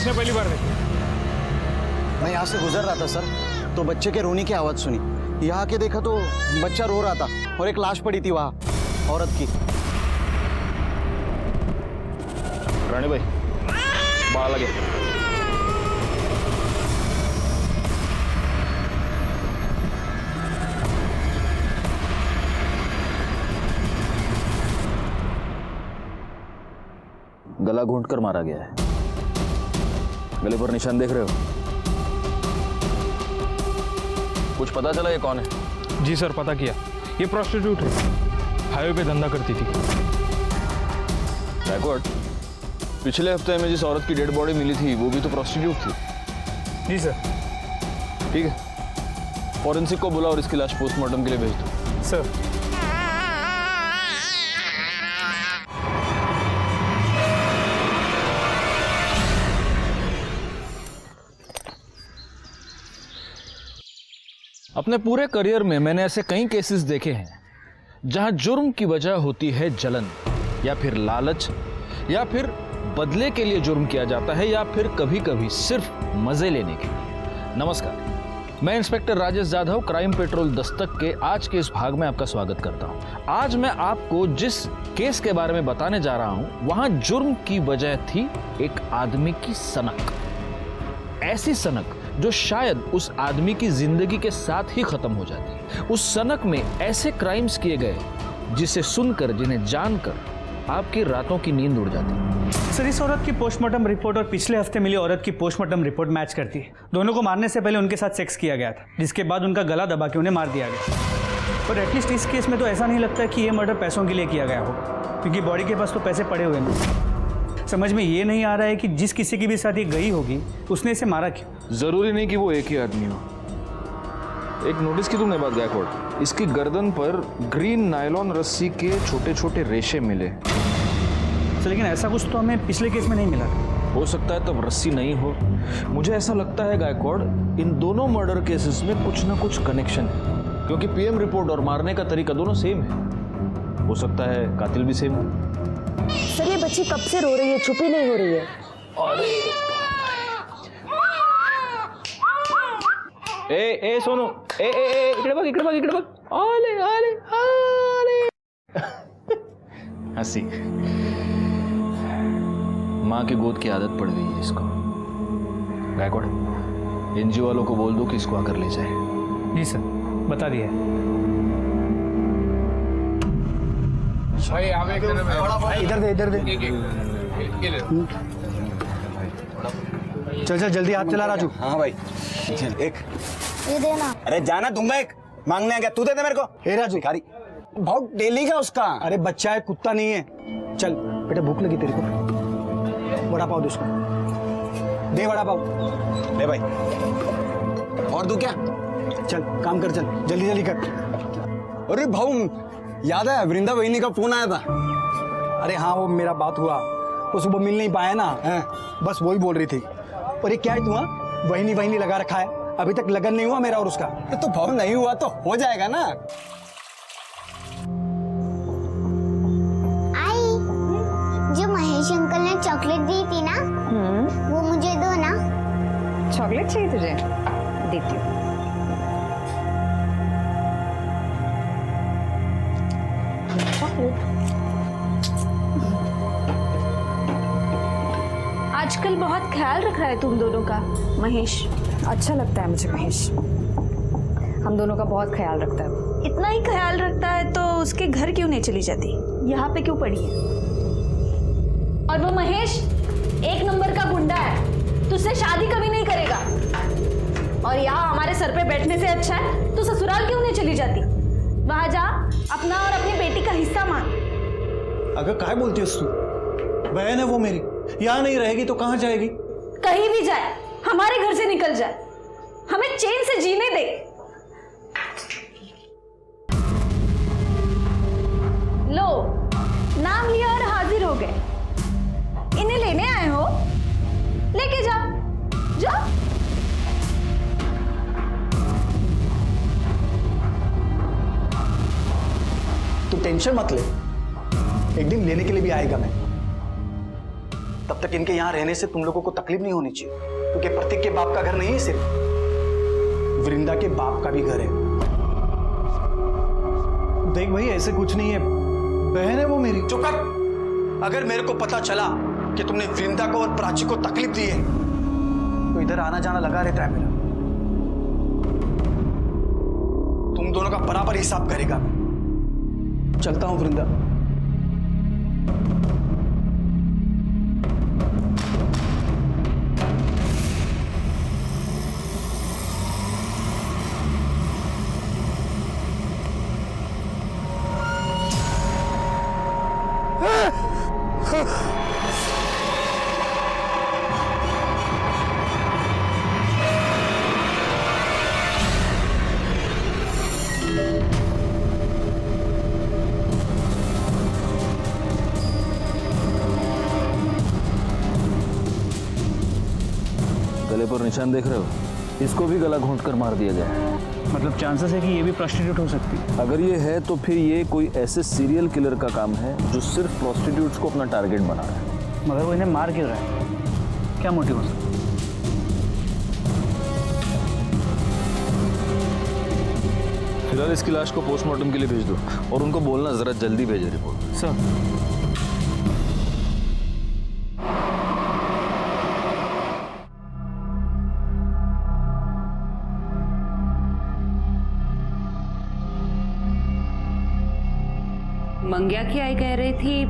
किसने पहली बार देखी? मैं यहाँ से गुजर रहा था सर, तो बच्चे के रोने की आवाज सुनी। यहाँ आके देखा तो बच्चा रो रहा था और एक लाश पड़ी थी वहाँ, औरत की। रानी भाई बाहर लगे। गला घूंट कर मारा गया है। गले पर निशान देख रहे हो? कुछ पता चला ये कौन है? जी सर, पता किया। ये प्रोस्टिट्यूट है, हाईवे पे धंधा करती थी। बैकवर्ड, पिछले हफ्ते में जिस औरत की डेड बॉडी मिली थी वो भी तो प्रोस्टिट्यूट थी। जी सर। ठीक है, फॉरेंसिक को बुला और इसकी लाश पोस्टमार्टम के लिए भेज दो। सर। अपने पूरे करियर में मैंने ऐसे कई केसेस देखे हैं जहां जुर्म की वजह होती है जलन, या फिर लालच, या फिर बदले के लिए जुर्म किया जाता है, या फिर कभी कभी सिर्फ मजे लेने के लिए। नमस्कार, मैं inspector Rajesh Jadhav, crime petrol Dastak के आज के इस भाग में आपका स्वागत करता हूं। आज मैं आपको जिस केस के बारे में बताने जा रहा हूं, वहां जुर्म की वजह थी एक आदमी की सनक। ऐसी सनक जो शायद उस आदमी की जिंदगी के साथ ही खत्म हो जाती। उस सनक में ऐसे क्राइम्स किए गए जिसे सुनकर, जिन्हें जानकर आपकी रातों की नींद उड़ जाती। सर, इस औरत की पोस्टमार्टम रिपोर्ट और पिछले हफ्ते मिली औरत की पोस्टमार्टम रिपोर्ट मैच करती है। दोनों को मारने से पहले उनके साथ सेक्स किया गया था, जिसके बाद उनका गला दबा के उन्हें मार दिया गया। पर एटलीस्ट इस केस में तो ऐसा नहीं लगता कि ये मर्डर पैसों के लिए किया गया हो, क्योंकि बॉडी के पास तो पैसे पड़े हुए हैं। समझ में ये नहीं आ रहा है कि जिस किसी की भी साथ ये गई होगी उसने इसे मारा क्यों। जरूरी नहीं कि वो एक ही आदमी हो। एक नोटिस की तुमने बात गायकवाड़, इसकी गर्दन पर ग्रीन नायलॉन रस्सी के छोटे छोटे रेशे मिले। लेकिन ऐसा कुछ तो हमें पिछले केस में नहीं मिला। हो सकता है तब रस्सी नहीं हो। मुझे ऐसा लगता है गायकवाड़, इन दोनों मर्डर केसेस में कुछ ना कुछ कनेक्शन है, क्योंकि पीएम रिपोर्ट और मारने का तरीका दोनों सेम है। हो सकता है कातिल भी सेम हो। सर, ये बच्ची कब से रो रही है, चुप ही नहीं हो रही है। अरे ए सोनू, ए इकडे बघ, इकडे बघ, इकडे बघ। आले आले आले। हंसी। माँ की गोद की आदत पड़ गई है इसको। गायकवाड़, एनजीओ वालों को बोल दो कि इसको आकर ले जाए। जी सर, बता दिया। इधर दे, इधर दे। चल चल जल्दी हाथ चला राजू। हाँ भाई, चल एक। ये देना। अरे जाना दूंगा, एक मांगने आ गया, तू दे दे मेरे को। हे राजू, भिखारी बहुत डेली का उसका। अरे बच्चा है, कुत्ता नहीं है। चल बेटा, भूख लगी तेरे को, वड़ा पाव दे उसको। दे वड़ा पाव। ले भाई, और दू क्या? चल काम कर, चल जल्दी जल्दी कर। अरे भाऊ, याद है वृंदा वहिनी का फोन आया था? अरे हाँ, वो मेरा बात हुआ, वो सुबह मिल नहीं पाया ना, बस वही बोल रही थी। और ये क्या है तुम्हारा वहिनी वहिनी लगा रखा है, अभी तक लगन नहीं हुआ मेरा और उसका। तो भाव नहीं हुआ तो हो जाएगा ना। आई, जो महेश अंकल ने चॉकलेट दी थी ना, वो मुझे दो ना। चॉकलेट चाहिए तुझे? देती हूँ। आजकल बहुत ख्याल रख रहा है तुम दोनों का महेश। अच्छा लगता है मुझे महेश, हम दोनों का बहुत ख्याल रखता है। इतना ही ख्याल रखता है तो उसके घर क्यों नहीं चली जाती, यहाँ पे क्यों पड़ी है? और वो महेश एक नंबर का गुंडा है, तुझसे शादी कभी नहीं करेगा। और यहाँ हमारे सर पे बैठने से अच्छा है तो ससुराल क्यों नहीं चली जाती? वहां जा, अपना और अपनी बेटी का हिस्सा मांग। अगर काय बोलती है तू? बहन है वो मेरी, यहाँ नहीं रहेगी तो कहाँ जाएगी? कहीं भी जाए, हमारे घर से निकल जाए, हमें चैन से जीने दे। लो, नाम लिया और हाजिर हो गए। इन्हें लेने आए हो, लेके जाओ, जाओ। तू टेंशन मत ले, एक दिन लेने के लिए भी आएगा मैं। तब तक इनके यहाँ रहने से तुम लोगों को तकलीफ नहीं होनी चाहिए, क्योंकि प्रतीक के बाप का घर नहीं है सिर्फ, वृंदा के बाप का भी घर है। देख भाई ऐसे कुछ नहीं है, बहन है वो मेरी। चुप कर। अगर मेरे को पता चला कि तुमने वृंदा को और प्राची को तकलीफ दी है तो इधर आना जाना लगा रहता है मेरा। तुम दोनों का बराबर हिसाब करेगा मैं। चलता हूं वृंदा। गले पर निशान देख रहे हो? इसको भी गला घोंट कर मार दिया गया है। मतलब चांसेस है कि ये भी प्रोस्टिट्यूट हो सकती है। अगर ये है तो फिर ये कोई ऐसे सीरियल किलर का काम है जो सिर्फ प्रोस्टिट्यूट्स को अपना टारगेट बना रहा है। मगर वो इन्हें मार क्यों रहा है? क्या मोटिव हो सकता है? फिलहाल इसकी लाश को पोस्टमार्टम के लिए भेज दो और उनको बोलना जरा जल्दी भेजे रिपोर्ट। सर, मंग्या की आई कह रही थी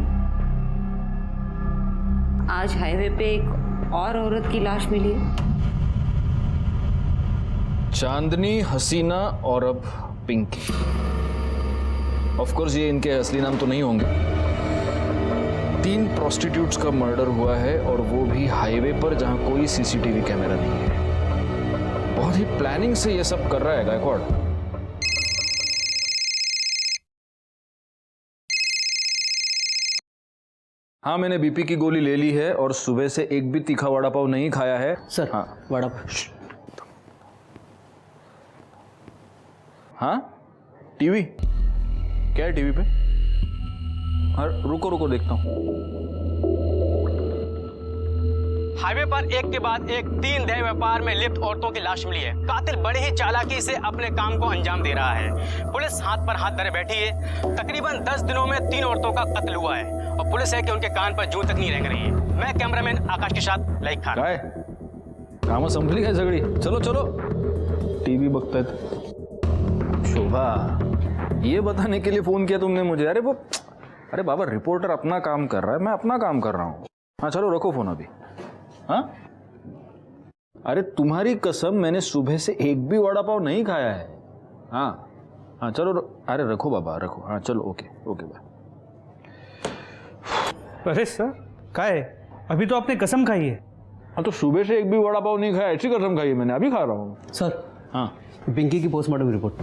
आज हाईवे पे एक और औरत की लाश मिली है। चांदनी, हसीना और अब पिंकी। ऑफ कोर्स ये इनके असली नाम तो नहीं होंगे। 3 प्रोस्टिट्यूट्स का मर्डर हुआ है और वो भी हाईवे पर जहां कोई सीसीटीवी कैमरा नहीं है। बहुत ही प्लानिंग से ये सब कर रहा है गायकवाड़। हाँ, मैंने बीपी की गोली ले ली है और सुबह से एक भी तीखा वड़ा पाव नहीं खाया है। सर, हाँ वड़ा हाँ, टीवी क्या है टीवी पे? हाँ, रुको रुको देखता हूँ। हाईवे पर एक के बाद एक 3 देह व्यापार में लिप्त औरतों की लाश मिली है। कातिल बड़े ही चालाकी से अपने काम को अंजाम दे रहा है। पुलिस हाथ पर हाथ धरे बैठी है। तकरीबन 10 दिनों में 3 औरतों का कत्ल हुआ है और पुलिस है कि उनके कान पर जूं तक नहीं रेंग रही है। मैं कैमरामैन आकाश के साथ लाइक खान। काय काम संभली काय सगळी? चलो चलो, टीवी बघतायत। शोभा, ये बताने के लिए फोन किया तुमने मुझे? अरे बाबा, रिपोर्टर अपना काम कर रहा है, मैं अपना काम कर रहा हूँ। हाँ चलो, रखो फोन अभी। हाँ, अरे तुम्हारी कसम, मैंने सुबह से एक भी वड़ा पाव नहीं खाया है। हाँ हाँ चलो, अरे रखो बाबा, रखो। हाँ चलो, ओके ओके बाय। अरे सर, क्या है? अभी तो आपने कसम खाई है। हाँ तो सुबह से एक भी वड़ा पाव नहीं खाया, ऐसी कसम खाई है मैंने, अभी खा रहा हूँ। सर, हाँ, पिंकी की पोस्टमार्टम रिपोर्ट।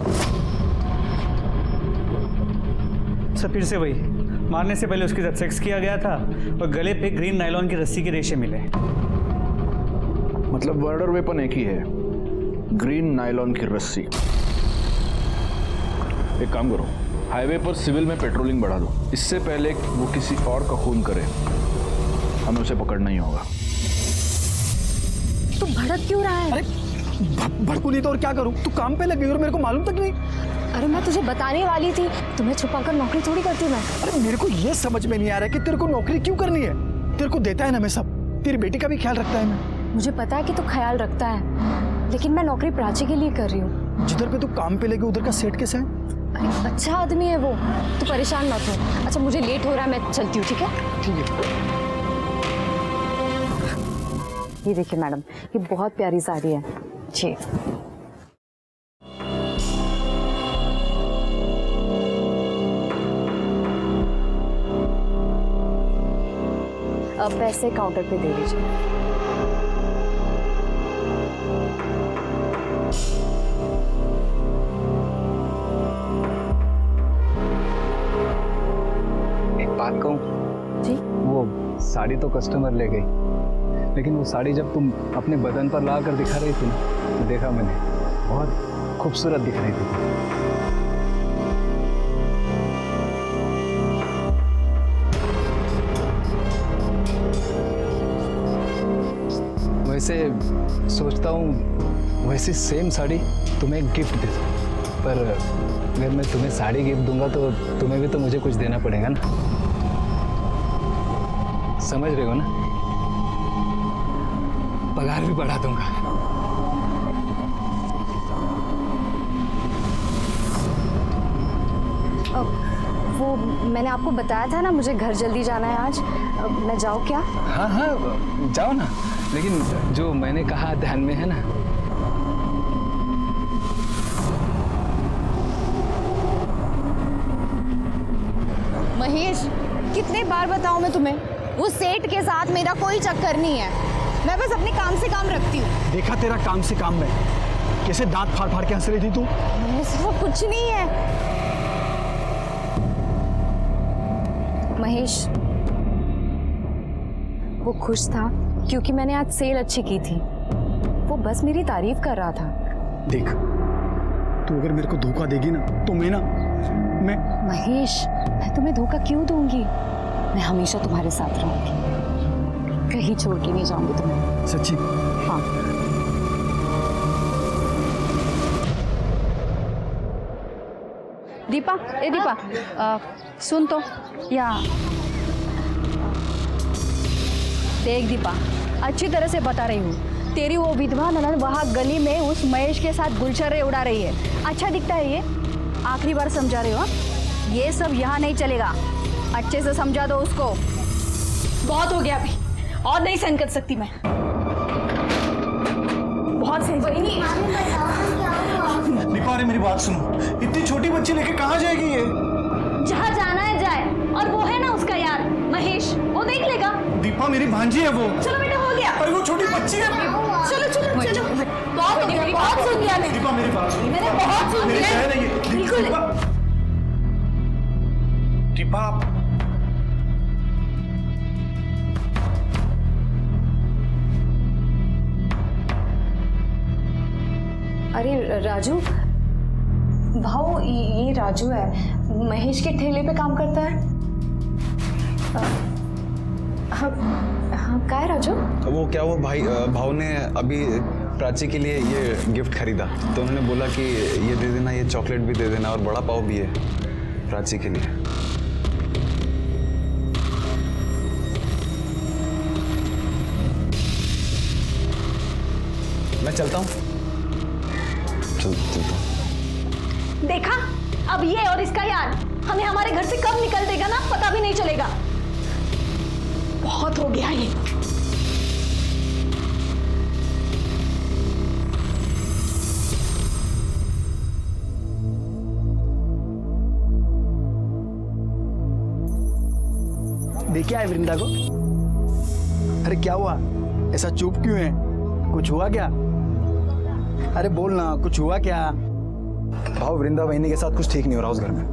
सर, फिर से वही, मारने से पहले उसके साथ सेक्स किया गया था और गले पे ग्रीन नायलॉन की रस्सी के रेशे मिले। मतलब मर्डर वेपन एक ही है, ग्रीन नायलॉन की रस्सी। एक काम करो, हाईवे पर सिविल में पेट्रोलिंग बढ़ा दो। इससे पहले वो किसी और का खून करे, हमें उसे पकड़ना ही होगा। तू भड़क क्यों रहा है? अरे भड़कू नहीं तो और क्या करूं? तू काम पे लग गई और मेरे को मालूम तक नहीं। अरे मैं तुझे बताने वाली थी, तुम्हें छुपाकर नौकरी थोड़ी करती मैं। अरे मेरे को ये समझ में नहीं आ रहा है कि तेरे को नौकरी क्यों करनी है। तेरे को देता है ना मैं सब, तेरी बेटी का भी ख्याल रखता है मैं। मुझे पता है कि तू ख्याल रखता है, लेकिन मैं नौकरी प्राची के लिए कर रही हूँ। जिधर पे तू काम पे लगी उधर का सेट कैसे है? अरे अच्छा आदमी है वो, तू परेशान मत हो। अच्छा, मुझे लेट हो रहा है, मैं चलती हूँ, ठीक है? ठीक है। ये देखिए मैडम, ये बहुत प्यारी साड़ी है जी। अब पैसे काउंटर पे दे दीजिए। एक बात कहूँ? जी? वो साड़ी तो कस्टमर ले गई, लेकिन वो साड़ी जब तुम अपने बदन पर ला कर दिखा रही थी ना, तो देखा मैंने, बहुत खूबसूरत दिख रही थी। से सोचता हूँ वैसी सेम साड़ी तुम्हें गिफ्ट दे दूँ, पर अगर मैं तुम्हें साड़ी गिफ्ट दूंगा तो तुम्हें भी तो मुझे कुछ देना पड़ेगा ना, समझ रहे हो ना? पगार भी बढ़ा दूंगा। वो मैंने आपको बताया था ना, मुझे घर जल्दी जाना है आज। मैं जाऊँ क्या? हाँ हाँ जाओ ना, लेकिन जो मैंने कहा ध्यान में है ना? महेश, कितने बार बताऊं मैं तुम्हें, वो सेठ के साथ मेरा कोई चक्कर नहीं है। मैं बस अपने काम से काम रखती हूँ। देखा तेरा काम से काम में, कैसे दांत फाड़ फाड़ के हंस रही थी तू। ऐसा कुछ नहीं है महेश, वो खुश था क्योंकि मैंने आज सेल अच्छी की थी। वो बस मेरी तारीफ कर रहा था। देख, तू अगर मेरे को धोखा देगी ना तो मैं महेश, मैं तुम्हें धोखा क्यों दूंगी? मैं हमेशा तुम्हारे साथ रहूंगी, कहीं छोड़ के नहीं जाऊंगी तुम्हें। सच्ची? हाँ। दीपा, ए दीपा, सुन तो, या देख दीपा, अच्छी तरह से बता रही हूँ, तेरी वो विधवा ननद वहाँ गली में उस महेश के साथ गुलछर्रे उड़ा रही है। अच्छा दिखता है ये? आखिरी बार समझा रहे हो? ये सब यहाँ नहीं चलेगा, अच्छे से समझा दो उसको। बहुत हो गया अभी, और नहीं सहन कर सकती मैं। बहुत सहन नहीं। दीपा, अरे मेरी बात सुनो, इतनी छोटी बच्ची लेके कहाँ जाएगी ये? जहाँ जाना है जाए, और वो है ना उसका यार महेश, वो देख लेगा। दीपा मेरी भांजी है वो। चलो बेटा, हो गया। अरे वो छोटी बच्ची है। चलो चलो चलो, बहुत सुन लिया मैंने। दीपा मेरी बात सुनो, मैंने बहुत सुन मेरी लिया। बहन है ये। बिल्कुल। दीपा, अरे राजू, भाऊ, ये राजू है, महेश के ठेले पे काम करता है। हाँ, क्या है राजू? वो भाई भाव ने अभी प्राची के लिए ये गिफ्ट खरीदा, तो उन्होंने बोला कि ये दे देना, ये चॉकलेट भी दे देना, और बड़ा पाव भी है प्राची के लिए। मैं चलता हूँ। चलता हूँ। देखा, अब ये और इसका यार हमें हमारे घर से कब निकल देगा ना, पता भी नहीं चलेगा। बहुत हो गया ये। देखा है वृंदा को? अरे क्या हुआ, ऐसा चुप क्यों है? कुछ हुआ क्या? अरे बोल ना, कुछ हुआ क्या? भाव, वृंदा बहनी के साथ कुछ ठीक नहीं हो रहा उस घर में।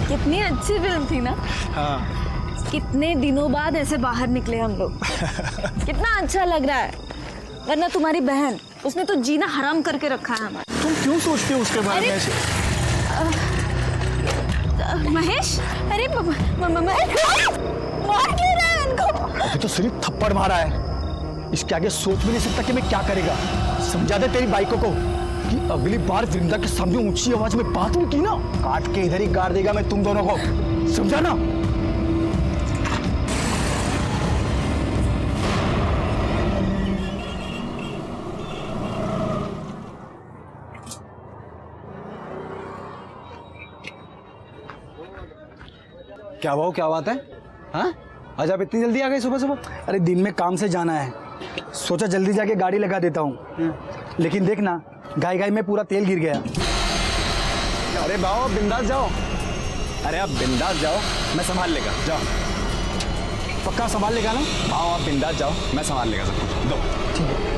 कितनी अच्छी फिल्म थी ना। हाँ। कितने दिनों बाद ऐसे बाहर निकले हम लोग। कितना अच्छा लग रहा है। वरना तुम्हारी बहन, उसने तो जीना हराम करके रखा है हमारा। तुम क्यों सोचते हो उसके बारे में ऐसे? महेश, अरे महेश, मार क्यों रहा है इनको? अभी तो सिर्फ थप्पड़ मारा है, इसके आगे सोच भी नहीं सकता कि मैं क्या करेगा। समझा दे तेरी बाइकों को कि अगली बार वृंदा के सामने ऊंची आवाज में बात नहीं की ना, काट के इधर ही गाड़ देगा मैं तुम दोनों को, समझा ना? क्या भाव, क्या बात है? हाँ, आज आप इतनी जल्दी आ गए सुबह सुबह? अरे दिन में काम से जाना है, सोचा जल्दी जाके गाड़ी लगा देता हूँ, लेकिन देखना गाय गाय में पूरा तेल गिर गया। अरे भाव, बिंदास जाओ। अरे आप बिंदास जाओ, मैं संभाल लेगा। जाओ। पक्का संभाल लेगा ना? भाव आप बिंदास जाओ, मैं संभाल लेगा सब कुछ। दो। ठीक है।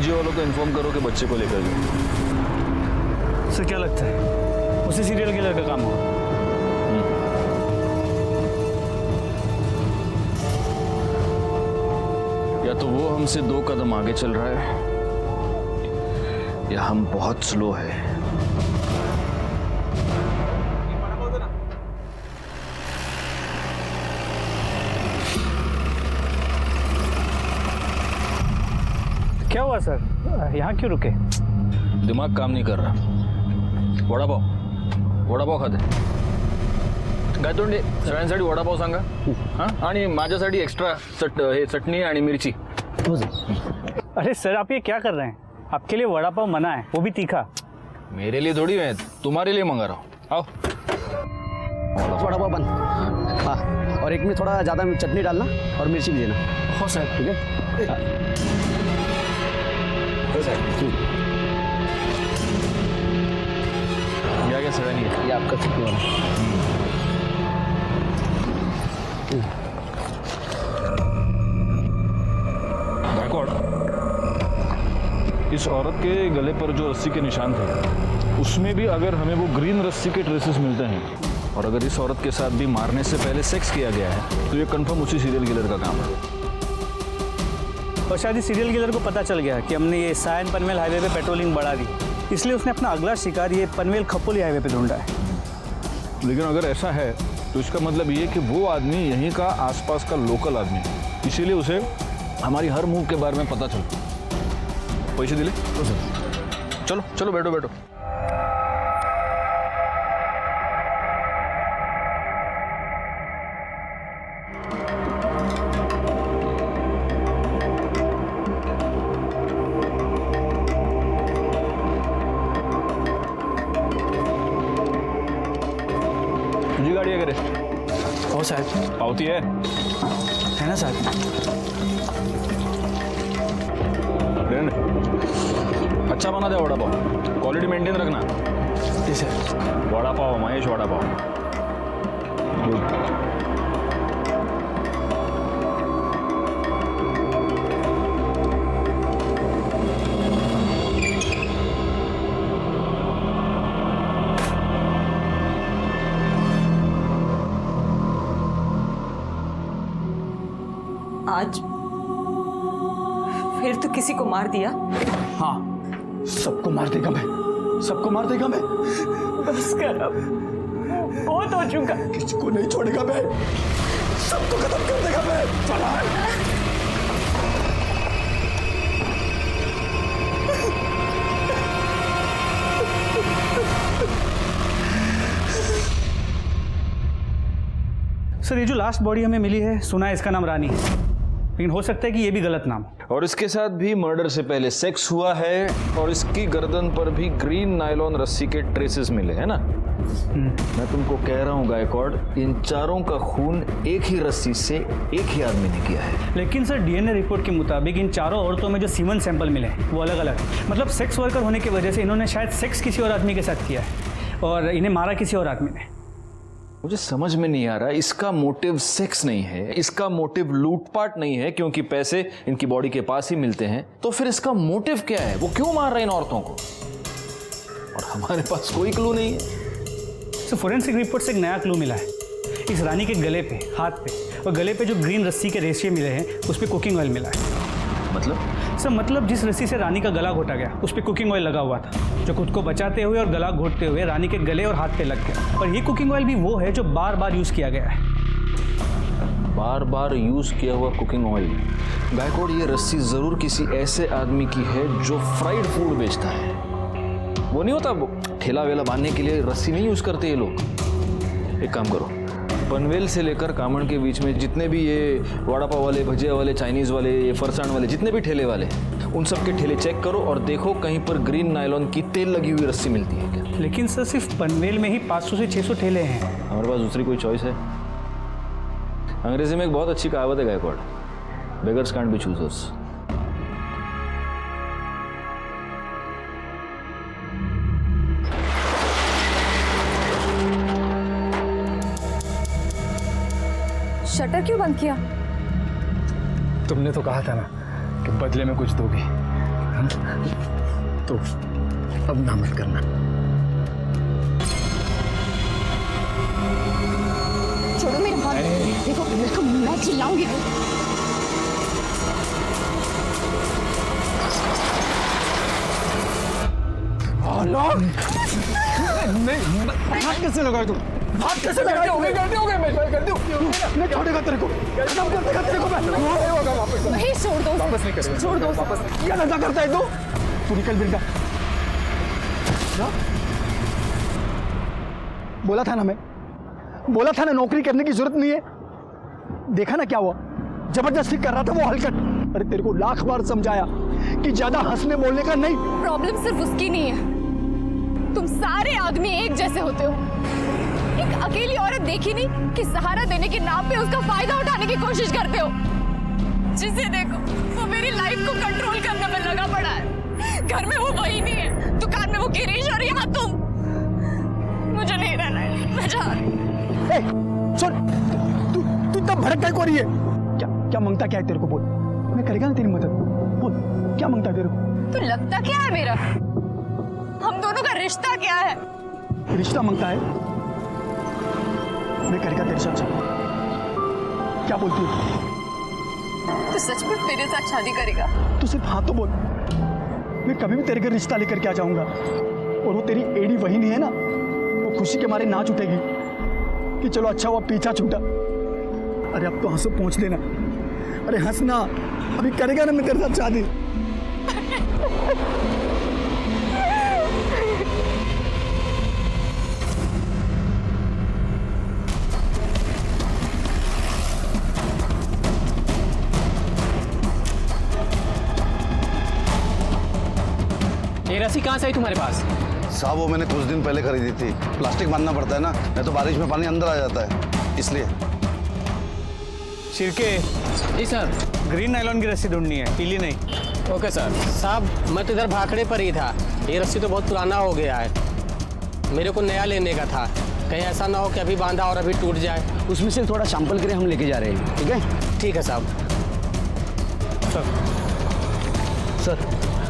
एनजीओ वालों को इन्फॉर्म करो कि बच्चे को लेकर जाओ। सर क्या लगता है उसी सीरियल किलर का काम होगा? या तो वो हमसे 2 कदम आगे चल रहा है या हम बहुत स्लो है। क्या हुआ सर, यहाँ क्यों रुके? दिमाग काम नहीं कर रहा। वडापाव खाते गायतोंडे सगळ्यांसाठी वडापाव सांगा हां, आणि माझ्यासाठी एक्स्ट्रा हे चटणी आणि मिरची। अरे सर आप ये क्या कर रहे हैं? आपके लिए वड़ा पाव मना है, वो भी तीखा। मेरे लिए थोड़ी है, तुम्हारे लिए मंगा रहा हूँ। आओ वड़ा पाव बन। हाँ, और एक में थोड़ा ज़्यादा चटनी डालना और मिर्ची भी देना। हो सर। ठीक है। क्या सगळ्यांनी ये आपका चटनी वाला। गायकवाड़, इस औरत के गले पर जो रस्सी के निशान थे उसमें भी अगर हमें वो ग्रीन रस्सी के ट्रेसेस मिलते हैं और अगर इस औरत के साथ भी मारने से पहले सेक्स किया गया है तो ये कंफर्म उसी सीरियल किलर का काम है। और शायद इस सीरियल किलर को पता चल गया कि हमने ये सायन पनवेल हाईवे पे पेट्रोलिंग बढ़ा दी, इसलिए उसने अपना अगला शिकार ये पनवेल खपोली हाईवे पे ढूंढा है। लेकिन अगर ऐसा है तो इसका मतलब ये कि वो आदमी यहीं का आसपास का लोकल आदमी है, इसीलिए उसे हमारी हर मूव के बारे में पता चलता। पैसे दिले? चलो चलो बैठो बैठो। तुझी गाड़ी है करे? हो साहब। पावती है ना साहब? अच्छा बना दे वड़ा पाव, क्वालिटी मेंटेन रखना। जी सर। वड़ा पाव महेश, वड़ा पाव। आज फिर तो किसी को मार दिया? हाँ, सबको मार देगा मैं, सबको मार देगा मैं। बस कर अब, बहुत हो चुका। किसी को नहीं छोड़ेगा मैं, सबको खत्म कर देगा मैं। चला सर ये जो लास्ट बॉडी हमें मिली है, सुना है इसका नाम रानी है, लेकिन हो सकता है कि ये भी गलत नाम। और इसके साथ भी मर्डर से पहले सेक्स हुआ है और इसकी गर्दन पर भी ग्रीन नायलॉन रस्सी के ट्रेसेस मिले हैं ना। मैं तुमको कह रहा हूँ गायकवाड़, इन चारों का खून एक ही रस्सी से एक ही आदमी ने किया है। लेकिन सर डीएनए रिपोर्ट के मुताबिक इन चारों औरतों में जो सीमन सैंपल मिले वो अलग अलग है। मतलब सेक्स वर्कर होने की वजह से इन्होंने शायद सेक्स किसी और आदमी के साथ किया है और इन्हें मारा किसी और आदमी ने। मुझे समझ में नहीं आ रहा, इसका मोटिव सेक्स नहीं है, इसका मोटिव लूटपाट नहीं है क्योंकि पैसे इनकी बॉडी के पास ही मिलते हैं, तो फिर इसका मोटिव क्या है? वो क्यों मार रहे हैं इन औरतों को? और हमारे पास कोई क्लू नहीं है। तो फोरेंसिक रिपोर्ट से एक नया क्लू मिला है। इस रानी के गले पे, हाथ पे और गले पे जो ग्रीन रस्सी के रेशे मिले हैं उस पर कुकिंग ऑयल मिला है। मतलब जिस रस्सी से रानी का गला घोटा गया उस पर कुकिंग ऑयल लगा हुआ था, जो खुद को बचाते हुए और गला घोटते हुए रानी के गले और हाथ पे लग गया। और ये कुकिंग ऑयल भी वो है जो बार बार यूज किया गया है। बार बार यूज किया हुआ कुकिंग ऑयल। गायकवाड़, ये रस्सी जरूर किसी ऐसे आदमी की है जो फ्राइड फूड बेचता है। वो नहीं होता ठेला वेला बांधने के लिए रस्सी नहीं यूज करते ये लोग। एक काम करो, पनवेल से लेकर कामण के बीच में जितने भी ये वड़ा पाव वाले, भजिया वाले, चाइनीज वाले, ये फरसाण वाले, जितने भी ठेले वाले, उन सब के ठेले चेक करो और देखो कहीं पर ग्रीन नायलॉन की तेल लगी हुई रस्सी मिलती है क्या। लेकिन सर सिर्फ पनवेल में ही 500 से 600 ठेले हैं। हमारे पास दूसरी कोई चॉइस है? अंग्रेजी में एक बहुत अच्छी कहावत है Gaikwad, beggars can't be choosers. Shutter क्यों बंद किया? तुमने तो कहा था ना कि बदले में कुछ दोगी, तो अब ना मत करना। छोड़ो मेरे हाथ, देखो मैं चिल्लाऊंगी। नहीं, हाथ कैसे लगाए तुम? हाथ कैसे लगाए? गलती हो गई, मैं गलती हो गई। मैं छोड़ेगा तेरे को, कसम कर देगा तेरे को मैं। नहीं होगा वापस। नहीं, छोड़ दो, वापस नहीं करेगा। छोड़ दो वापस। क्या नशा करता है तू निकल बिल्डा। बोला था ना नौकरी करने की जरूरत नहीं है। देखा ना क्या हुआ, जबरदस्ती कर रहा था वो हलकट। अरे तेरे को लाख बार समझाया कि ज्यादा हंसने बोलने का नहीं। प्रॉब्लम सिर्फ उसकी नहीं है, तुम सारे आदमी एक जैसे होते हो। एक अकेली औरत देखी नहीं कि सहारा देने के नाम पे उसका फायदा उठाने की कोशिश करते हो। जिसे देखो वो मेरी लाइफ को कंट्रोल करने में लगा पड़ा है। घर में वो वही नहीं है, दुकान में वो गिरीश और यहाँ तुम। मुझे नहीं रहना है, मैं जा रही हूँ। सुन, तू इतना भड़क क्या हो रही है? क्या मांगता क्या है तेरे को? बोल, मैं करेगा ना तेरी मदद। बोल, क्या मांगता है तेरे को? तो लगता क्या है मेरा? हम दोनों का रिश्ता क्या है? रिश्ता मांगता है? मैं करेगा तेरे साथ। क्या बोलती है? तू सचमुच मेरे साथ शादी करेगा? तू सिर्फ हाँ तो बोल, मैं कभी भी तेरे घर रिश्ता लेकर के आ जाऊंगा। और वो तेरी एडी वही नहीं है ना, वो खुशी के मारे नाच उठेगी कि चलो अच्छा हुआ पीछा छूटा। अरे अब तो हंसो पहुंच लेना। अरे हंसना, अभी करेगा ना मैं तेरे साथ शादी। ये रस्सी कहाँ से आई तुम्हारे पास? साहब वो मैंने कुछ दिन पहले खरीदी थी। प्लास्टिक बांधना पड़ता है ना, नहीं तो बारिश में पानी अंदर आ जाता है, इसलिए। शिरके। जी सर। ग्रीन नायलॉन की रस्सी ढूंढनी है, पीली नहीं। Okay sir. साहब मैं तो इधर भाखड़े पर ही था, ये रस्सी तो बहुत पुराना हो गया है, मेरे को नया लेने का था। कहीं ऐसा ना हो कि अभी बांधा और अभी टूट जाए। उसमें से थोड़ा सैंपल के लिए हम लेके जा रहे हैं, ठीक है? ठीक है साहब। सर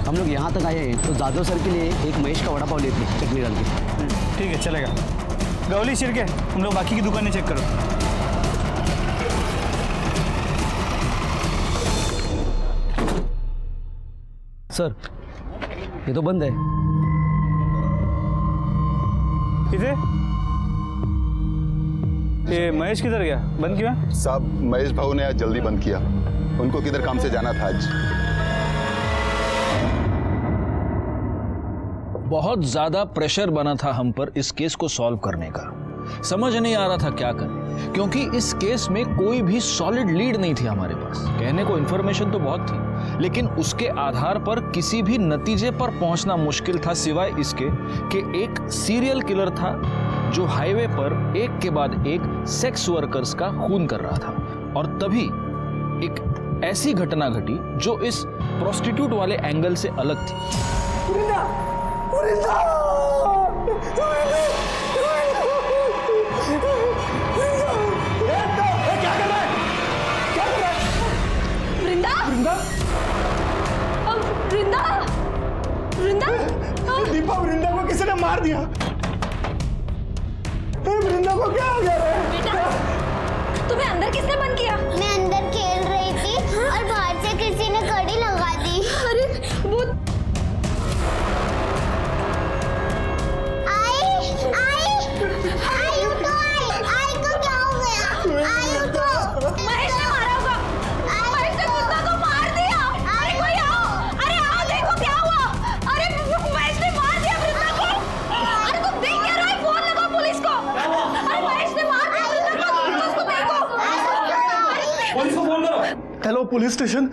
हम लोग यहाँ तक आए हैं तो जादव सर के लिए एक महेश का वड़ा पाव लेते हैं, चटनी डाल के। ठीक है, चलेगा। गौली शिरके, हम लोग बाकी की दुकानें चेक करो। सर ये तो बंद है। किधर? ये महेश किधर गया? बंद क्यों है? साहब महेश भाऊ ने आज जल्दी बंद किया, उनको किधर काम से जाना था आज। बहुत ज्यादा प्रेशर बना था हम पर इस केस को सॉल्व करने का। समझ नहीं आ रहा था क्या करें, क्योंकि इस केस में कोई भी सॉलिड लीड नहीं थी हमारे पास। कहने को इन्फॉर्मेशन तो बहुत थी, लेकिन उसके आधार पर किसी भी नतीजे पर पहुंचना मुश्किल था, सिवाय इसके कि एक सीरियल किलर था जो हाईवे पर एक के बाद एक सेक्स वर्कर्स का खून कर रहा था। और तभी एक ऐसी घटना घटी जो इस प्रोस्टिट्यूट वाले एंगल से अलग थी। वृंदा, वृंदा, वृंदा, दीपा, वृंदा को किसी ने मार दिया। वृंदा को क्या हो गया? बेटा, तुम्हें अंदर किसने बंद किया? मैं अंदर खेल रही थी और बाहर से किसी ने कड़ी लगा दी। अरे वो आई को क्या हो गया? आई उठो। महेश ने मारा होगा। महेश ने कुत्ता को मार दिया। अरे कोई आओ, अरे आओ, देखो क्या हुआ। अरे महेश ने मार दिया वृंदा को। अरे तुम देख क्या रहे हो? फोन लगाओ पुलिस को। अरे महेश ने मार दिया वृंदा को, उसको देखो। पुलिस को फोन करो। Hello police station.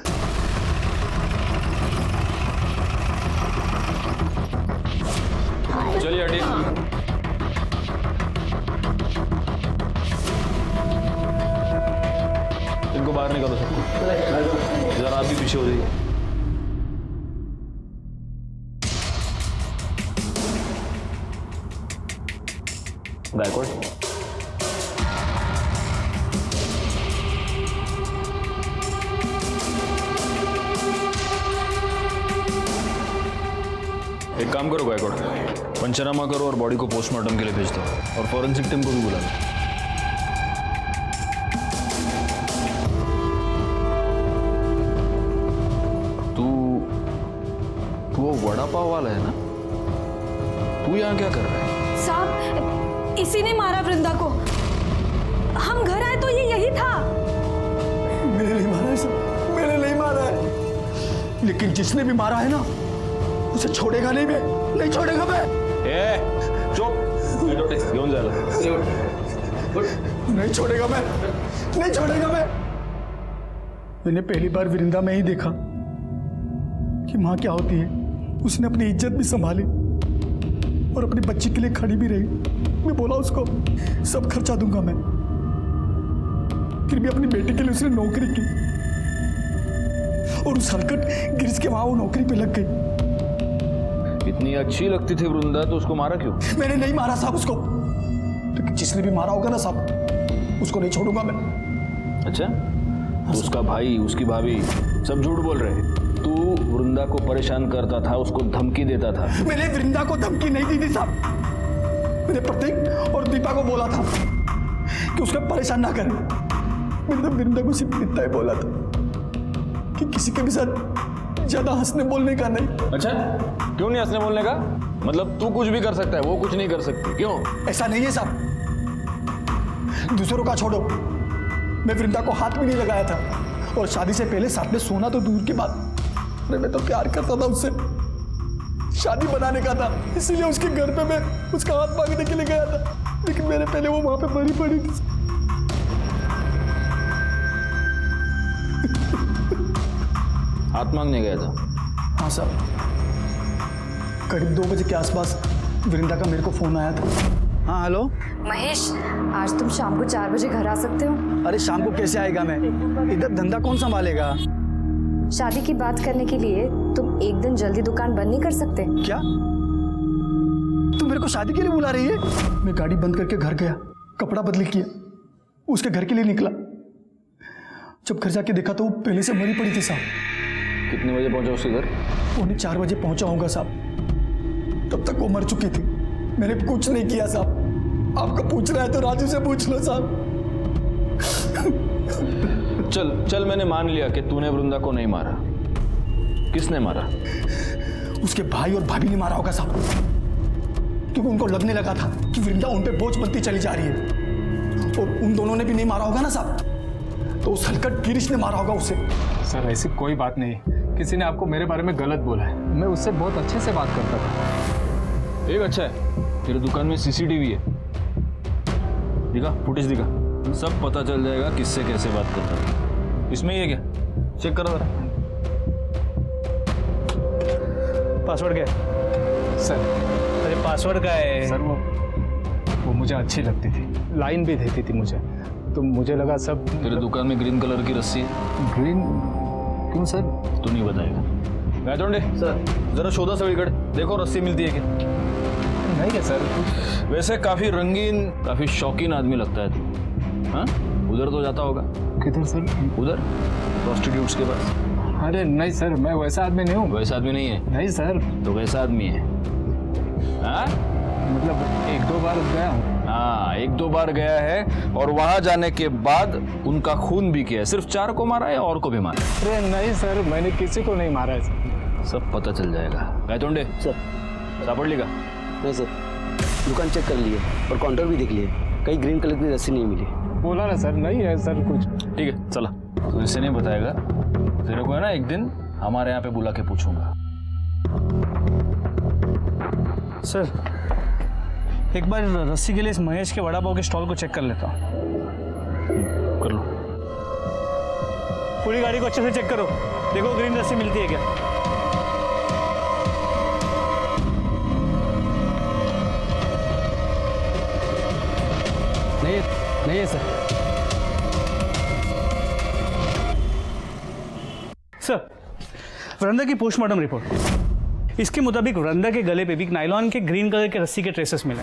चलिए हटिए। इनको बाहर निकालो सबको। जरा आप भी पीछे हो जाइए। गायकवाड़, एक काम करो गायकवाड़, पंचनामा करो और बॉडी को पोस्टमार्टम के लिए भेज दो और फॉरेंसिक टीम को भी बुला लो। तू वो वड़ा पाव वाला है ना? तू यहाँ क्या कर रहा है? साहब, इसी ने मारा वृंदा को। हम घर आए तो ये यही था। मैंने नहीं मारा है सर, मैंने नहीं मारा है, लेकिन जिसने भी मारा है ना उसे छोड़ेगा नहीं, मैं नहीं छोड़ेगा मैं। चुप, घेऊन जायला। नहीं छोड़ेगा मैं, नहीं छोड़ेगा मैं। मैंने पहली बार वृंदा में ही देखा कि माँ क्या होती है। उसने अपनी इज्जत भी संभाली और अपनी बच्ची के लिए खड़ी भी रही। मैं बोला उसको सब खर्चा दूंगा मैं, फिर भी अपनी बेटी के लिए उसने नौकरी की और उस हरकत गिरीश के वहां वो नौकरी पे लग गई। इतनी अच्छी लगती थी वृंदा तो उसको मारा क्यों? मैंने नहीं मारा साहब उसको, लेकिन जिसने भी मारा होगा ना साहब उसको नहीं छोड़ूंगा मैं। अच्छा, तो उसका भाई, उसकी भाभी सब झूठ बोल रहे हैं। तू वृंदा को परेशान करता था, उसको धमकी देता था। मैंने वृंदा को धमकी नहीं दी थी साहब। मैंने प्रतीक और दीपा को बोला था कि उसको परेशान ना करें। मैंने वृंदा को सिर्फ इतना ही बोला था कि किसी के भी साथ ज्यादा हंसने बोलने का नहीं। अच्छा, क्यों नहीं हंसने बोलने का? मतलब तू कुछ भी कर सकता है, वो कुछ नहीं कर सकती, क्यों? ऐसा नहीं है साहब, दूसरों का छोड़ो, मैं वृंदा को हाथ भी नहीं लगाया था और शादी से पहले साथ में सोना तो दूर की बात, मैं तो प्यार करता था उससे, शादी बनाने का था, इसीलिए उसके घर पे मैं उसका हाथ मांगने के लिए गया था, लेकिन मेरे पहले वो वहां पे मरी पड़ी थी। हाथ मांगने गया था? हाँ साहब, करीब 2 बजे के आसपास वृंदा का मेरे को फोन आया था। हाँ हेलो महेश, आज तुम शाम को 4 बजे घर आ सकते हो? अरे शाम को कैसे आएगा मैं, इधर धंधा कौन संभालेगा? शादी की बात करने के लिए तुम एक दिन जल्दी दुकान बंद नहीं कर सकते? क्या तुम मेरे को शादी के लिए बुला रही है? मैं गाड़ी बंद करके घर गया, कपड़ा बदली किया, उसके घर के लिए निकला। जब घर जाके देखा तो वो पहले से मरी पड़ी थी साहब। कितने बजे पहुंचा उसके घर? 4:45 बजे पहुंचा होगा साहब, तब तक वो मर चुकी थी। मैंने कुछ नहीं किया साहब, आपको पूछ रहा है तो राजू से पूछ लो साहब। चल चल, मैंने मान लिया कि तूने वृंदा को नहीं मारा। किसने मारा? उसके भाई और भाभी ने मारा होगा साहब, क्योंकि उनको लगने लगा था कि वृंदा उन पे बोझ बनती चली जा रही है, और उन दोनों ने भी नहीं मारा होगा ना साहब, तो उस हलकट गिरीश ने मारा होगा उसे। सर ऐसी कोई बात नहीं, किसी ने आपको मेरे बारे में गलत बोला है। मैं उससे बहुत अच्छे से बात करता था। एक अच्छा है, तेरे दुकान में सीसीटीवी है, दिखा, फुटेज दिखा, सब पता चल जाएगा किससे कैसे बात करता था। इसमें ये क्या, चेक करो जरा। पासवर्ड क्या है? सर अरे पासवर्ड क्या है? सर वो मुझे अच्छी लगती थी, लाइन भी देती थी मुझे, तो मुझे लगा सब। तेरे दुकान में ग्रीन कलर की रस्सी है? ग्रीन क्यों सर? तू नहीं बताएगा। गायतोंडे सर, जरा शोधा सगळीकडे, देखो रस्सी मिलती है क्या? नहीं है सर। वैसे काफी रंगीन, काफी शौकीन आदमी लगता है तू। हाँ, उधर तो जाता होगा। किधर सर? उधर प्रोस्टिट्यूट्स के पास। अरे नहीं सर, मैं वैसा आदमी नहीं हूँ। वैसा आदमी नहीं है? नहीं सर। तो वैसा आदमी है? हाँ, मतलब 1-2 बार गया हूँ। हाँ, 1-2 बार गया है, और वहां जाने के बाद उनका खून भी किया है। सिर्फ 4 को मारा है, और को भी मारा? अरे नहीं सर, मैंने किसी को नहीं मारा है सर। सब पता चल जाएगा। गायतोंडे सर, सापड़ का? नहीं सर, दुकान चेक कर लिए और काउंटर भी देख लिए, कहीं ग्रीन कलर की रस्सी नहीं मिली। बोला ना सर, नहीं है सर कुछ। ठीक है, चला, तो इसे नहीं बताएगा, तेरे को है ना एक दिन हमारे यहाँ पे बुला के पूछूंगा। सर, एक बार रस्सी के लिए इस महेश के वड़ा पाव के स्टॉल को चेक कर लेता हूँ। कर लो। पूरी गाड़ी को अच्छे से चेक करो, देखो ग्रीन रस्सी मिलती है क्या। नहीं है सर। सर, वृंदा की पोस्टमार्टम रिपोर्ट, इसके मुताबिक वृंदा के गले पे भी नायलॉन के ग्रीन कलर के रस्सी के ट्रेसेस मिले।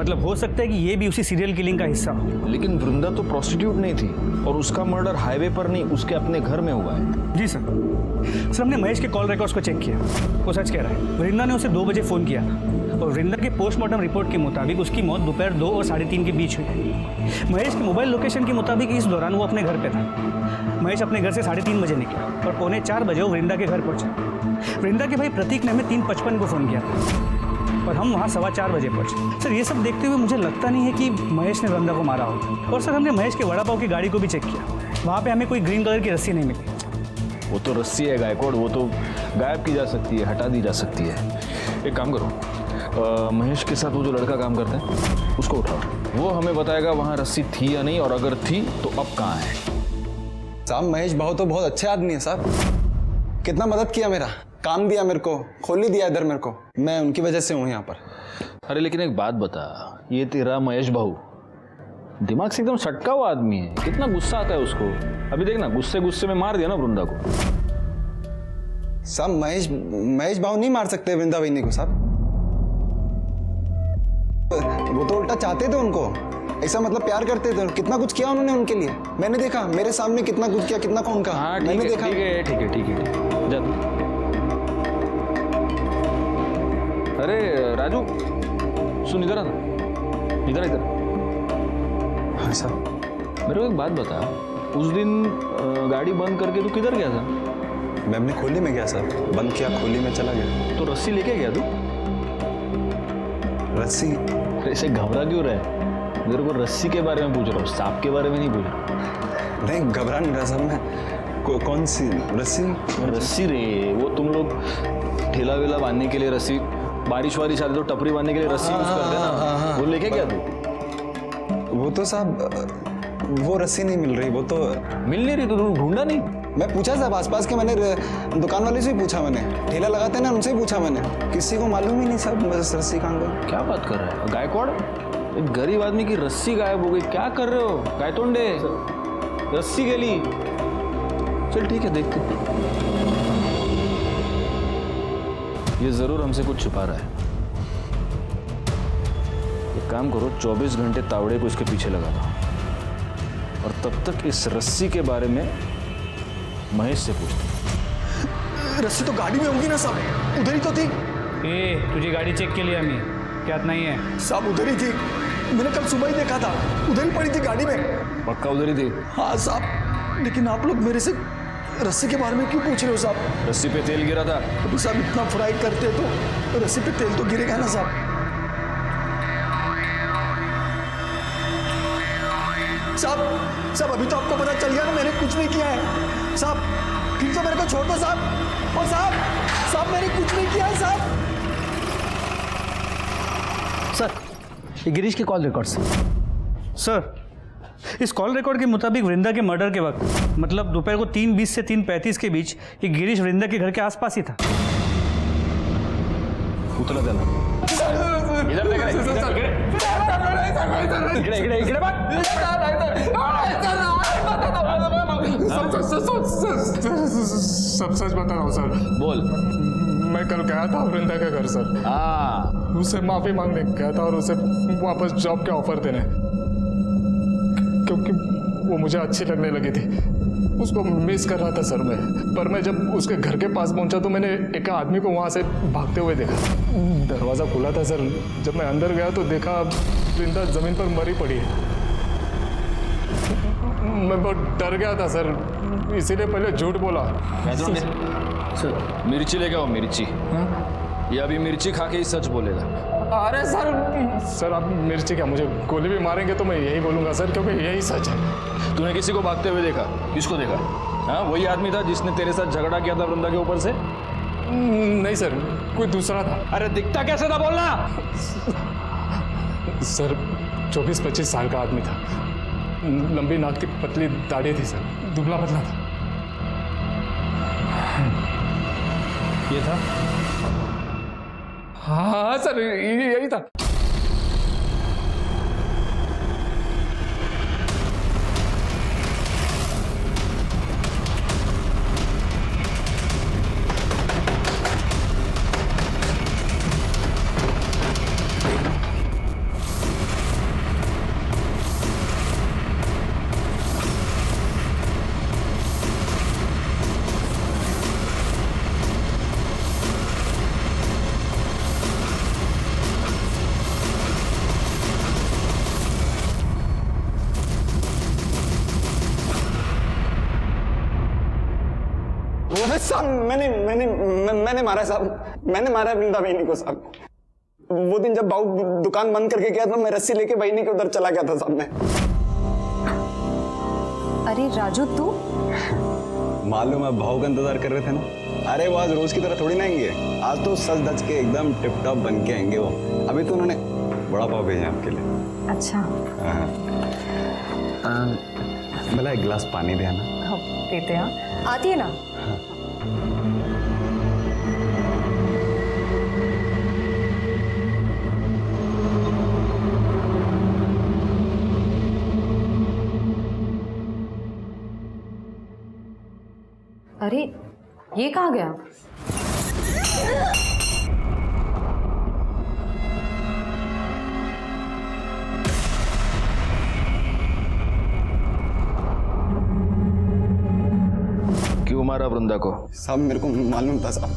मतलब हो सकता है कि ये भी उसी सीरियल किलिंग का हिस्सा हो। लेकिन वृंदा तो प्रोस्टिट्यूट नहीं थी और उसका मर्डर हाईवे पर नहीं उसके अपने घर में हुआ है। जी सर हमने महेश के कॉल रिकॉर्ड्स को चेक किया, वो सच कह रहा है। वृंदा ने उसे 2 बजे फ़ोन किया था और वृंदा के पोस्टमार्टम रिपोर्ट के मुताबिक उसकी मौत दोपहर 2 और 3:30 के बीच हुई है। महेश के मोबाइल लोकेशन के मुताबिक इस दौरान वो अपने घर पे था। महेश अपने घर से 3:30 बजे निकला और 3:45 बजे वो वृंदा के घर पहुंचा। वृंदा के भाई प्रतीक ने हमें 3:55 को फ़ोन किया था और हम वहाँ 4:15 बजे पहुंचे। सर ये सब देखते हुए मुझे लगता नहीं है कि महेश ने वृंदा को मारा होगा। और सर हमने महेश के वड़ा पाव की गाड़ी को भी चेक किया, वहाँ पे हमें कोई ग्रीन कलर की रस्सी नहीं मिली। वो तो रस्सी है गायकवाड़, वो तो गायब की जा सकती है, हटा दी जा सकती है। एक काम करो, महेश के साथ वो जो लड़का काम करता है उसको उठाओ, वो हमें बताएगा वहाँ रस्सी थी या नहीं, और अगर थी तो अब कहाँ है। साहब महेश भाव तो बहुत अच्छे आदमी है साहब, कितना मदद किया, मेरा काम दिया, मेरे को खोल ही दिया इधर मेरे को, मैं उनकी वजह से हूँ यहाँ पर। अरे लेकिन एक बात बता, ये तेरा महेश भाऊ दिमाग से एकदम सटका हुआ आदमी है, कितना गुस्सा आता है उसको। अभी देखना गुस्से में मार दिया ना वृंदा को। साहब महेश भाऊ नहीं मार सकते वृंदा बहनी को साहब, वो तो उल्टा चाहते थे उनको, ऐसा मतलब प्यार करते थे। कितना कुछ किया उन्होंने उनके लिए, मैंने देखा मेरे सामने कितना कुछ किया, कितना कौन का। हाँ, मैंने देखा। ठीक है जा तू। अरे राजू सुन, इधर आना, इधर। हाँ साहब। मेरे को एक बात बता, उस दिन गाड़ी बंद करके तू किधर गया था? मैं अपनी खोली में गया सर, बंद किया, खोली में चला गया। तो रस्सी लेके गया तू? रस्सी? ऐसे घबरा क्यों रहा है? मेरे को रस्सी के बारे में पूछ रहा हूँ, सांप के बारे में नहीं पूछ रहा। नहीं घबरा नहीं रहा सर मैं। कौन सी रस्सी? रस्सी रे, वो तुम लोग ठेला वेला बांधने के लिए रस्सी, बारिश वारिश आती तो टपरी बांधने के लिए रस्सी यूज करते ना, वो लेके गया तू? वो तो साहब वो रस्सी नहीं मिल रही, वो तो मिल नहीं रही, तो तुम ढूंढा नहीं? मैं पूछा साहब आसपास के, मैंने दुकान वाले से ही पूछा, मैंने ठेला लगाते ना उनसे ही पूछा मैंने, किसी को मालूम ही नहीं साहब बस रस्सी कहाँ गई। क्या बात कर रहा है गायकवाड़, एक गरीब आदमी की रस्सी गायब हो गई, क्या कर रहे हो गायतोंडे? रस्सी गली, चल ठीक है देखते। ये जरूर हमसे कुछ छुपा रहा है। एक काम करो, 24 घंटे तावड़े को इसके पीछे लगा दो और तब तक इस रस्सी के बारे में महेश से पूछते। रस्सी तो गाड़ी में होगी ना साहब, उधर ही तो थी। तुझी गाड़ी चेक के लिए हमें क्या नहीं है साहब? उधर ही थी, मैंने कल सुबह ही देखा था, उधर ही पड़ी थी गाड़ी में। पक्का उधर ही थी? हाँ साहब, लेकिन आप लोग मेरे से रस्सी के बारे में क्यों पूछ रहे हो साहब? रस्सी पे तेल गिरा था। तो साहब इतना फ्राई करते तो रस्सी पे तेल तो गिरेगा ना साहब। साहब अभी तो आपको पता चल गया ना मैंने कुछ नहीं किया है साहब, फिर तो मेरे को छोड़ दो साहब। और साहब मैंने कुछ नहीं किया है साहब। सर ये गिरीश के कॉल रिकॉर्ड्स। सर इस कॉल रिकॉर्ड के मुताबिक वृंदा के मर्डर के वक्त मतलब दोपहर को 3:20 से 3:35 के बीच ये गिरीश वृंदा के घर के आसपास ही था। उतला देना इधर देख सब सच बता रहा हूँ सर। बोल। मैं कल गया था वृंदा के घर सर। उससे माफी मांगने गया था और उसे वापस जॉब के ऑफर देने, क्योंकि वो मुझे अच्छी लगने लगी थी, उसको मिस कर रहा था सर मैं। पर मैं जब उसके घर के पास पहुंचा तो मैंने एक आदमी को वहां से भागते हुए देखा। दरवाज़ा खुला था सर, जब मैं अंदर गया तो देखा वृंदा जमीन पर मरी पड़ी है। मैं बहुत डर गया था सर, इसीलिए पहले झूठ बोला। मिर्ची लेके आओ, मिर्ची। ये अभी मिर्ची खा के ही सच बोलेगा। अरे सर आप मिर्ची क्या, मुझे गोली भी मारेंगे तो मैं यही बोलूंगा सर, क्योंकि यही सच है। तूने किसी को भागते हुए देखा? किसको देखा? हाँ वही आदमी था जिसने तेरे साथ झगड़ा किया था वृंदा के ऊपर से? नहीं सर, कोई दूसरा था। अरे दिखता कैसे था बोलना? सर 24-25 साल का आदमी था, लंबी नाक की पतली दाढ़ी थी सर, दुबला पतला था। ये था? हाँ सर यही था। अरे साहब मैंने मारा साहब, मैंने मारा वृंदा बहनी को साहब। वो दिन जब बाबू दुकान बंद करके गया था, मैं रस्सी लेके बहनी के उधर चला गया था साहब मैं। अरे राजू तू? मालूम है, भाव का इंतजार कर रहे थे ना। अरे वो आज रोज की तरह थोड़ी ना आएंगे, आज तो सज धज के एकदम टिप टॉप बन के आएंगे वो। अभी तो उन्होंने बड़ा पाव भेजा आपके लिए। अच्छा भला एक गिलास पानी दे ना। हाँ देते हैं, आती है ना। अरे ये कहाँ गया? क्यों मारा वृंदा को? साहब मेरे को मालूम था साहब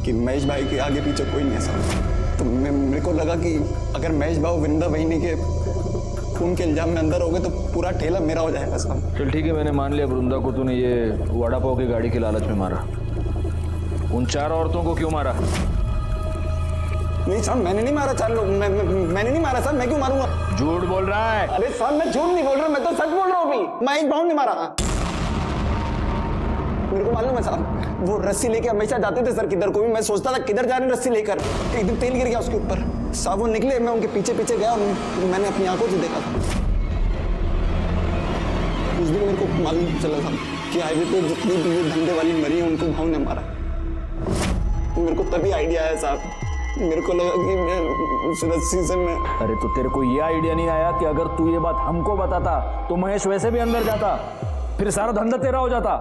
कि महेश भाई के आगे पीछे कोई नहीं है साहब। तो मेरे को लगा कि अगर महेश भाई वृंदा बहनी के खून के इल्जाम में अंदर हो गए तो पूरा ठेला मेरा हो जाएगा साहब। चल ठीक है, मैंने मान लिया वृंदा को तूने ये वड़ा पाव की गाड़ी की लालच में मारा। उन 4 औरतों को क्यों मारा? नहीं साहब मैंने नहीं मारा 4 लोग, मैंने नहीं मारा साहब। मैं क्यों मारूंगा? झूठ बोल रहा है। अरे साहब मैं झूठ नहीं बोल रहा, मैं तो सच बोल रहा हूँ। अभी महेश भाव ने मारा। मेरे को मालूम है साहब, वो रस्सी लेके हमेशा जाते थे सर किधर को भी। मैं सोचता था किधर जा रहे हैं रस्सी लेकर, एक दिन तेल गिर गया उसके ऊपर। साहब वो निकले, मैं उनके पीछे पीछे गया और मैंने अपनी आंखों से देखा था। उस दिन मेरे को मालूम चला था कि हाईवे पे जितनी भी ये धंधे वाली मरी है उनको भाव ने मारा। मेरे को तभी आइडिया आया साहब, मेरे को लगा कि मैं उस रस्सी से मैं। अरे तो तेरे को ये आइडिया नहीं आया कि अगर तू ये बात हमको बताता तो महेश वैसे भी अंदर जाता, फिर सारा धंधा तेरा हो जाता?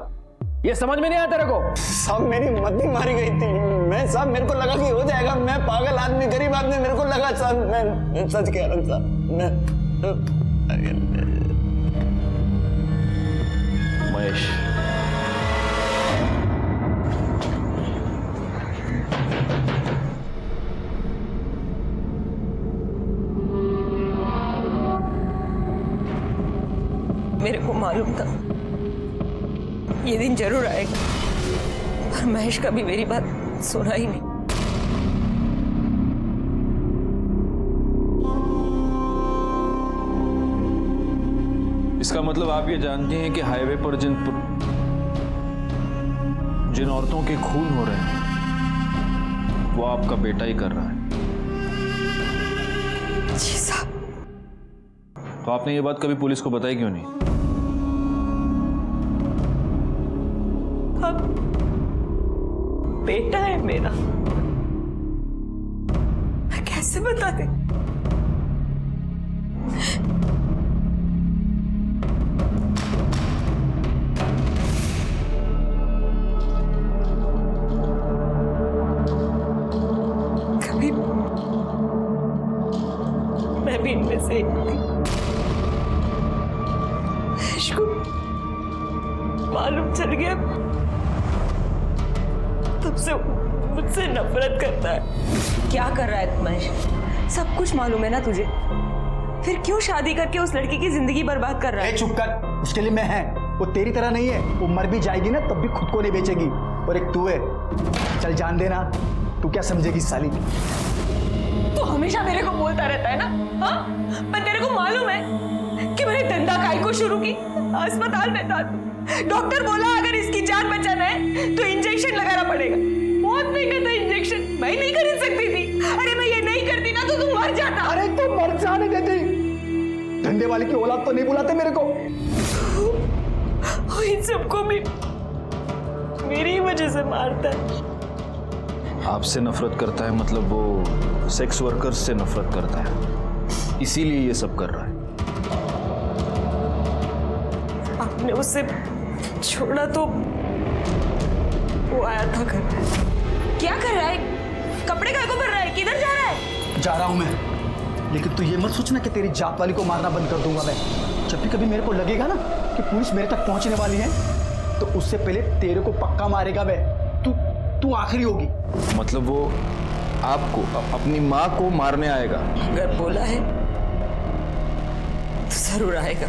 ये समझ में नहीं आया तेरे को? साहब मेरी मती मारी गई थी। मैं साहब मेरे को लगा कि हो जाएगा। मैं पागल आदमी, गरीब आदमी, मेरे को लगा साहब, मैं सच कह रहा हूँ साहब। महेश मेरे को मालूम था ये दिन जरूर आएगा, पर महेश कभी मेरी बात सुना ही नहीं। इसका मतलब आप ये जानती हैं कि हाईवे पर जिन औरतों के खून हो रहे हैं वो आपका बेटा ही कर रहा है। जी साहब। तो आपने ये बात कभी पुलिस को बताई क्यों नहीं? अब बेटा है मेरा, मैं कैसे बता दे? कभी मैं भी इनमें से एक थी। इसको मालूम चल गया, तब से मुझसे नफरत करता है। क्या कर रहा है महेश? सब कुछ मालूम है ना तुझे, फिर क्यों शादी करके उस लड़की की जिंदगी बर्बाद कर रहा है? चुप कर, उसके लिए मैं है, वो तेरी तरह नहीं है। वो मर भी जाएगी ना तब भी खुद को नहीं बेचेगी, और एक तू है। चल जान देना, तू क्या समझेगी साली? तू हमेशा मेरे को बोलता रहता है ना, हाँ? पर तेरे को मालूम है कि मैंने धंधा काय को शुरू की? अस्पताल में था, डॉक्टर बोला अगर इसकी जान बचाना है तो इंजेक्शन लगाना पड़ेगा। बहुत महंगा था इंजेक्शन, मैं नहीं खरीद सकती थी। अरे मैं ये नहीं करती ना तो तुम मर जाता। अरे तो मर जाने देती, धंधे वाले की औलाद तो नहीं बुलाते मेरे को। इन सबको भी मेरी वजह से मारता है। आपसे नफरत करता है मतलब वो सेक्स वर्कर्स से नफरत करता है, इसीलिए ये सब कर रहा है। आपने उसे छोड़ा तो वो आया था घर। क्या कर रहा है? कपड़े काय को भर रहा है? किधर जा रहा है? जा रहा हूं मैं, लेकिन तू ये मत सोचना कि तेरी जात वाली को मारना बंद कर दूंगा मैं। जब भी कभी मेरे को लगेगा ना कि पुलिस मेरे तक पहुंचने वाली है तो उससे पहले तेरे को पक्का मारेगा मैं। तू आखिरी होगी। मतलब वो आपको अपनी माँ को मारने आएगा? अगर बोला है तो जरूर आएगा।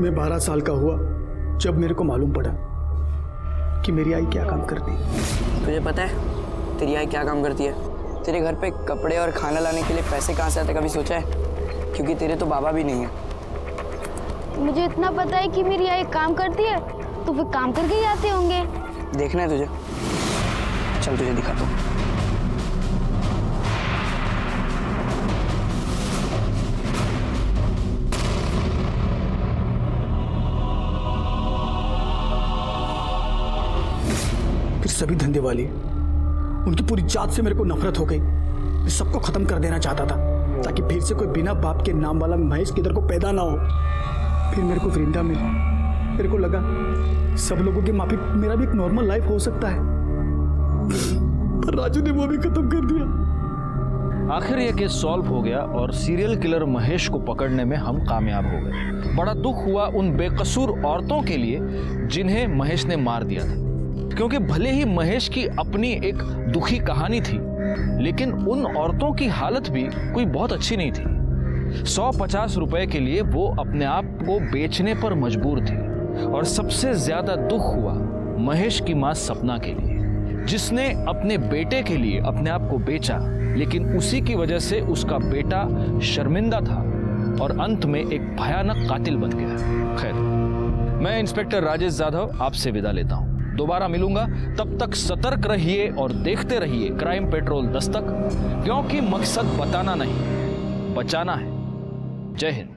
मैं 12 साल का हुआ जब मेरे को मालूम पड़ा कि मेरी आई क्या काम करती है। तुझे पता है तेरी आई क्या काम करती है? तेरे घर पे कपड़े और खाना लाने के लिए पैसे कहाँ से आते, कभी सोचा है? क्योंकि तेरे तो बाबा भी नहीं है। मुझे इतना पता है कि मेरी आई काम करती है, तो फिर काम करके ही आते होंगे। देखना है तुझे? चल तुझे दिखाता हूँ। फिर सभी धंधे वाली, उनकी पूरी जात से मेरे को नफरत हो गई। मैं सबको खत्म कर देना चाहता था ताकि फिर से कोई बिना बाप के नाम वाला महेश किधर को पैदा ना हो। फिर मेरे को वृंदा मिली। मेरे को लगा सब लोगों के माफिक मेरा भी एक नॉर्मल लाइफ हो सकता है, पर राजू ने वो भी खत्म कर दिया। आखिर यह केस सॉल्व हो गया और सीरियल किलर महेश को पकड़ने में हम कामयाब हो गए। बड़ा दुख हुआ उन बेकसूर औरतों के लिए जिन्हें महेश ने मार दिया था, क्योंकि भले ही महेश की अपनी एक दुखी कहानी थी, लेकिन उन औरतों की हालत भी कोई बहुत अच्छी नहीं थी। 150 रुपए के लिए वो अपने आप को बेचने पर मजबूर थी। और सबसे ज्यादा दुख हुआ महेश की मां सपना के लिए, जिसने अपने बेटे के लिए अपने आप को बेचा, लेकिन उसी की वजह से उसका बेटा शर्मिंदा था और अंत में एक भयानक कातिल बन गया। खैर, मैं इंस्पेक्टर राजेश जाधव आपसे विदा लेता हूं। दोबारा मिलूंगा, तब तक सतर्क रहिए और देखते रहिए क्राइम पेट्रोल दस्तक, क्योंकि मकसद बताना नहीं, बचाना है। जय हिंद।